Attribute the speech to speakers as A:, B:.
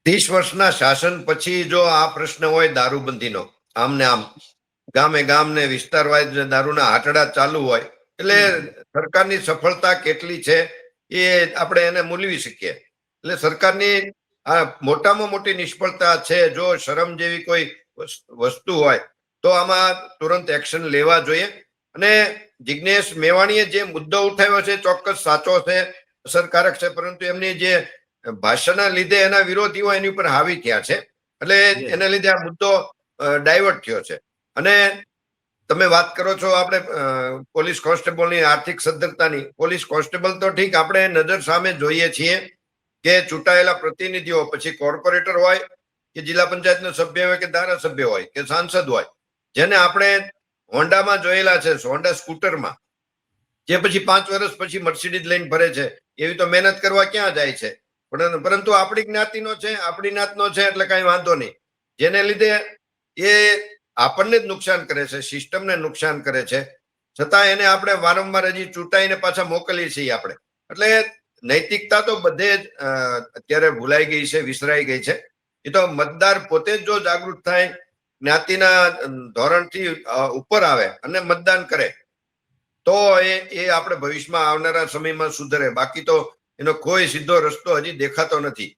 A: 30 વર્ષના શાસન પછી જો આ પ્રશ્ન હોય દારૂબંધીનો, આમને આમ ગામે ગામ ને વિસ્તાર વાઇઝ દારૂના આંટડા ચાલુ હોય, એટલે સરકારની સફળતા કેટલી છે એ આપણે એને મૂલવી શકીએ. એટલે સરકારની આ મોટામાં મોટી નિષ્ફળતા છે. જો શરમ જેવી કોઈ વસ્તુ હોય તો આમાં તુરંત એક્શન લેવા જોઈએ. અને જિજ્ઞેશ મેવાણીએ જે મુદ્દો ઉઠાવ્યો છે ચોક્કસ સાચો છે, અસરકારક છે, પરંતુ એમની જે ભાષાના લીધે એના વિરોધીઓ એની ઉપર હાવી થયા છે. એટલે એને લીધે આ મુદ્દો ડાયવર્ટ થયો છે. અને તમે વાત કરો છો આપણે પોલીસ કોન્સ્ટેબલની આર્થિક સદ્ધરતાની. પોલીસ કોન્સ્ટેબલ તો ઠીક, આપણે નજર સામે જોઈએ છીએ કે ચૂંટાયેલા પ્રતિનિધિઓ, પછી કોર્પોરેટર હોય કે જિલ્લા પંચાયતના સભ્ય હોય કે ધારાસભ્ય હોય કે સાંસદ હોય, જેને આપણે હોન્ડામાં જોયેલા છે, હોન્ડા સ્કૂટરમાં, જે પછી 5 વર્ષ પછી મર્સિડીઝ લઈને ફરે છે. એવી તો મહેનત કરવા ક્યાં જાય છે? પરંતુ આપણી જ્ઞાતિનો છે, આપણી નાતનો છે, એટલે કઈ વાંધો નહીં. જેને લીધે એ આપણને જ નુકસાન કરે છે, સિસ્ટમને નુકસાન કરે છે. છતાં એને આપણે વારંવાર હજી ચૂંટાઈને પાછા મોકલીએ છીએ આપણે. એટલે નૈતિકતા તો બધે જ અત્યારે ભૂલાઈ ગઈ છે, વિસરાઈ ગઈ છે. એ તો મતદાર પોતે જ જો જાગૃત થાય, જ્ઞાતિના ધોરણથી ઉપર આવે અને મતદાન કરે, તો એ આપણે ભવિષ્યમાં આવનારા સમયમાં સુધરે. બાકી તો એનો કોઈ સીધો રસ્તો હજી દેખાતો નથી.